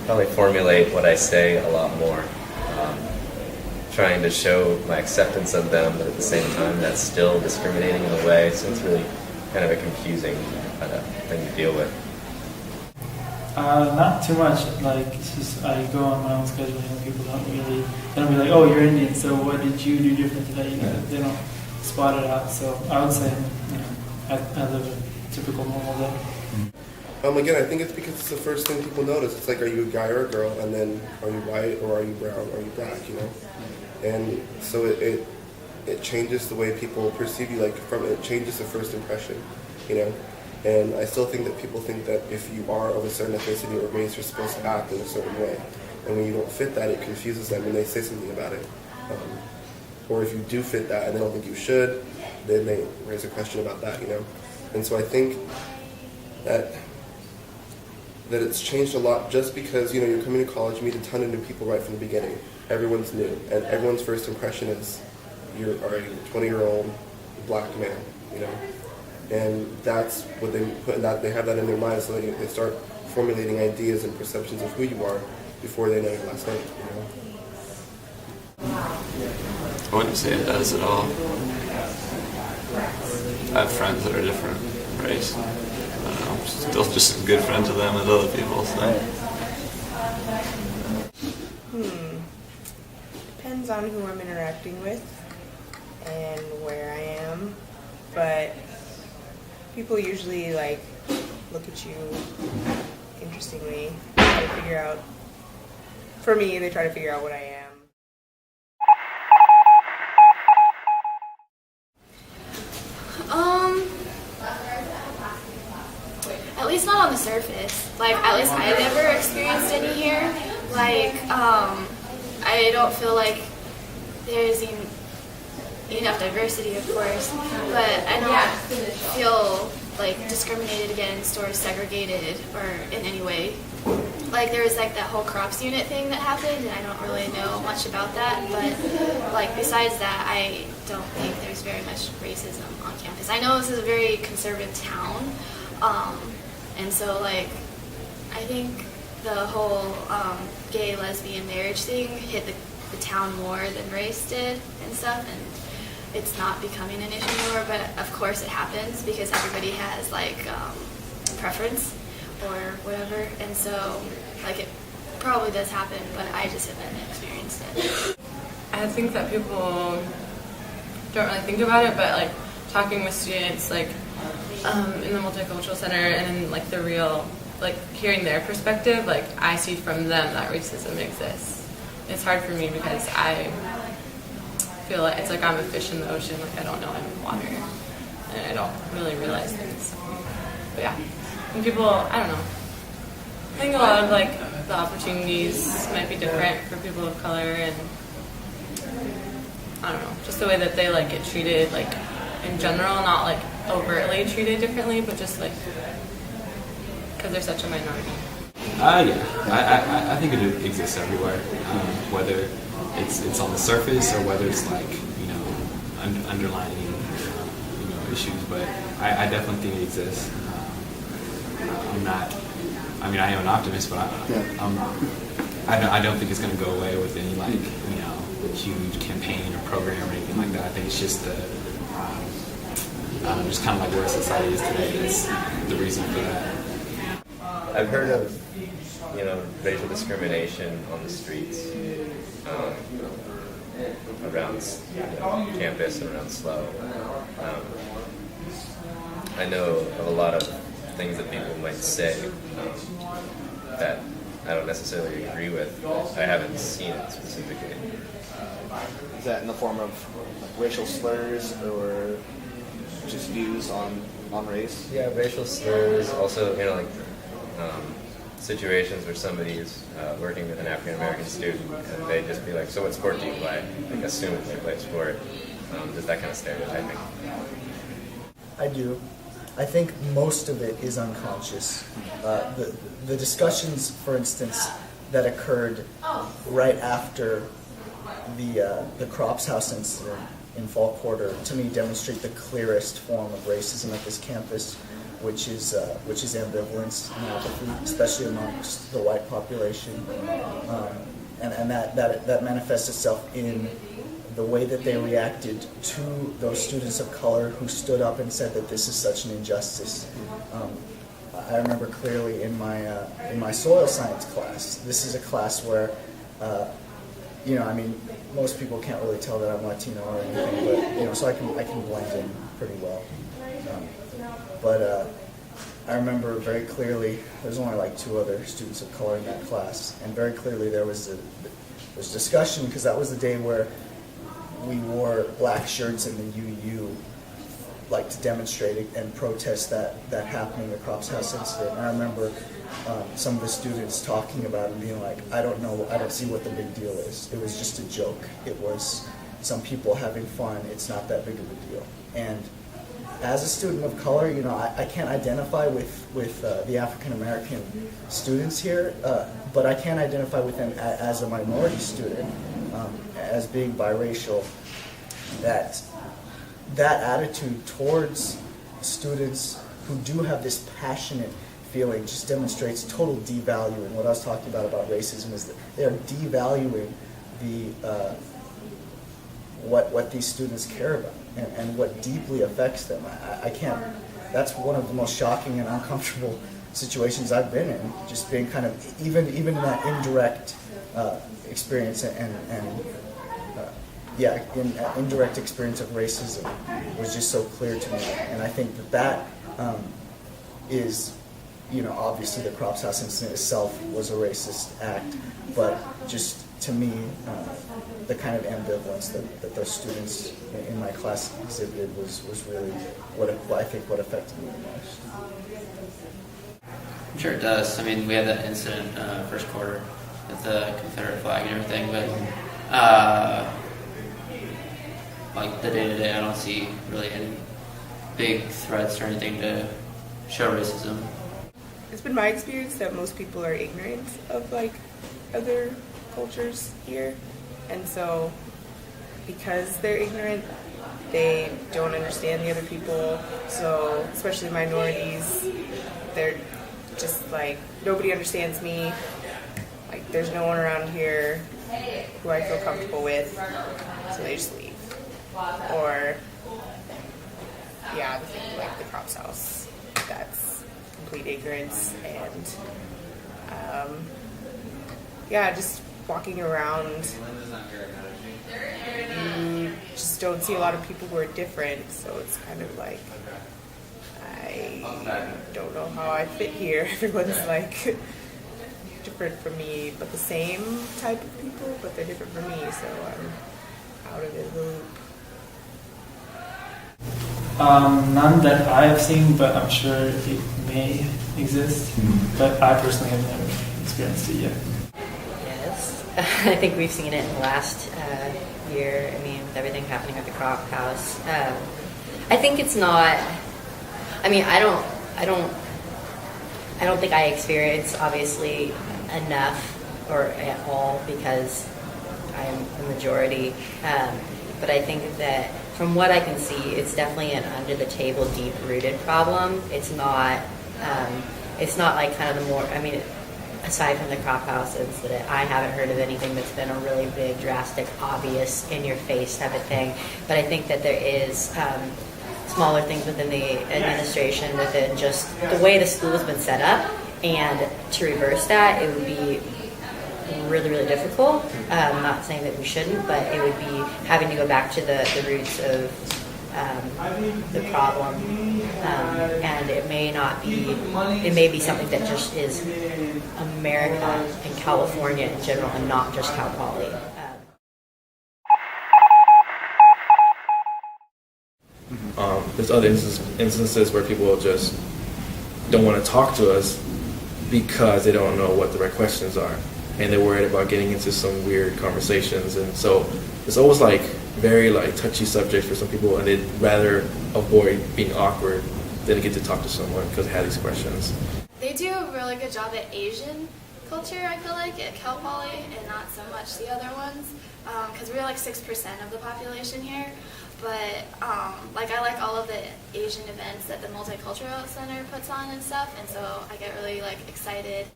probably formulate what I say a lot more, trying to show my acceptance of them, but at the same time that's still discriminating in a way, so it's really kind of a confusing thing to deal with. Not too much. Like, it's just I go on my own schedule, and people they don't be like, oh, you're Indian, so what did you do different today? They don't spot it out. So I would say, I live a typical normal day. Again, I think it's because it's the first thing people notice. It's like, are you a guy or a girl? And then, are you white or are you brown or are you black, And so it changes the way people perceive you, it changes the first impression, And I still think that people think that if you are of a certain ethnicity or race, you're supposed to act in a certain way. And when you don't fit that, it confuses them and they say something about it. Or if you do fit that and they don't think you should, then they raise a question about that, And so I think that it's changed a lot just because, you're coming to college, you meet a ton of new people right from the beginning. Everyone's new, and everyone's first impression is you're a 20-year-old black man, And that's what they put in that, they have that in their minds, so they start formulating ideas and perceptions of who you are before they know your last name, I wouldn't say it does at all. I have friends that are different race. I don't know, I'm still just a good friend to them as other people, so. Depends on who I'm interacting with and where I am, but people usually look at you interestingly, try to figure out, for me, they try to figure out what I am. At least not on the surface. At least I never experienced any here. I don't feel like there's enough diversity, of course, but I don't feel discriminated against or segregated or in any way. There was that whole crops unit thing that happened, and I don't really know much about that, but besides that, I don't think there's very much racism on campus. I know this is a very conservative town, and so I think the whole gay lesbian marriage thing hit the town more than race did and stuff, and it's not becoming an issue anymore, but of course it happens because everybody has preference or whatever, and so it probably does happen, but I just haven't experienced it. I think that people don't really think about it, but talking with students in the multicultural center and in the real hearing their perspective, I see from them that racism exists. It's hard for me because I feel like it's I'm a fish in the ocean, I don't know I'm in water, and I don't really realize things. But yeah, and people, I don't know, I think a lot of the opportunities might be different for people of color, and I don't know, just the way that they get treated in general, not overtly treated differently, but just because they're such a minority. Yeah, I think it exists everywhere, whether it's on the surface or whether it's underlining issues, but I definitely think it exists. I am an optimist, but I don't think it's going to go away with any huge campaign or program or anything like that. I think it's just just kind of where society is today is the reason for that. I've heard of, racial discrimination on the streets around campus and around SLO. I know of a lot of things that people might say that I don't necessarily agree with, but I haven't seen it specifically. Is that in the form of racial slurs or just views on race? Yeah, racial slurs. Also, situations where somebody is working with an African American student and they just be like, "So what sport do you play?" Assuming they play a sport. Just that kind of stereotyping. I do. I think most of it is unconscious. The discussions, for instance, that occurred right after the Crops House incident in Fall Quarter, to me, demonstrate the clearest form of racism at this campus, which is ambivalence and apathy, especially amongst the white population, and that manifests itself in the way that they reacted to those students of color who stood up and said that this is such an injustice. I remember clearly in my soil science class. This is a class where, most people can't really tell that I'm Latino or anything, but so I can blend in pretty well. But I remember very clearly there's only like 2 other students of color in that class, and very clearly there was discussion because that was the day where we wore black shirts in the UU, like to demonstrate and protest that happening, the Crops House incident. And I remember some of the students talking about it and being like, I don't see what the big deal is. It was just a joke. It was some people having fun. It's not that big of a deal. And as a student of color, I can't identify with the African American students here, but I can identify with them as a minority student, as being biracial. That attitude towards students who do have this passionate feeling just demonstrates total devaluing. What I was talking about racism is that they are devaluing what these students care about and what deeply affects them. I can't. That's one of the most shocking and uncomfortable situations I've been in. Just being kind of even in that indirect experience indirect experience of racism was just so clear to me, and I think that is, obviously the Crops House incident itself was a racist act, but just to me, the kind of ambivalence that those students in my class exhibited was really what affected me the most. I'm sure it does. I mean, we had that incident first quarter with the Confederate flag and everything, but like the day-to-day, I don't see really any big threats or anything to show racism. It's been my experience that most people are ignorant of like other cultures here, and so because they're ignorant, they don't understand the other people. So especially minorities, they're just like, nobody understands me. Like there's no one around here who I feel comfortable with, so they just leave. Or the thing like the Crops House, that's complete ignorance, and just walking around, you just don't see a lot of people who are different, so it's kind of like, I don't know how I fit here. Everyone's like different from me, but the same type of people, but they're different from me, so I'm out of the loop. None that I have seen, but I'm sure it may exist. But I personally have never experienced it yet. Yes, I think we've seen it in the last year. I mean, with everything happening at the Crop House, I think it's not. I mean, I don't think I experience obviously enough or at all because I am the majority. But I think that from what I can see, it's definitely an under-the-table, deep-rooted problem. It's not like kind of the more, I mean, aside from the Crop House incident, I haven't heard of anything that's been a really big, drastic, obvious, in-your-face type of thing. But I think that there is smaller things within the administration, within just the way the school has been set up, and to reverse that, it would be really, really difficult. I'm not saying that we shouldn't, but it would be having to go back to the roots of the problem, and it may be something that just is America and California in general, and not just Cal Poly. There's other instances where people just don't want to talk to us because they don't know what the right questions are, and they're worried about getting into some weird conversations, and so it's always like very like touchy subject for some people, and they'd rather avoid being awkward than get to talk to someone because they have these questions. They do a really good job at Asian culture, I feel like, at Cal Poly, and not so much the other ones, because we're like 6% of the population here. but like I like all of the Asian events that the Multicultural Center puts on and stuff, and so I get really like excited.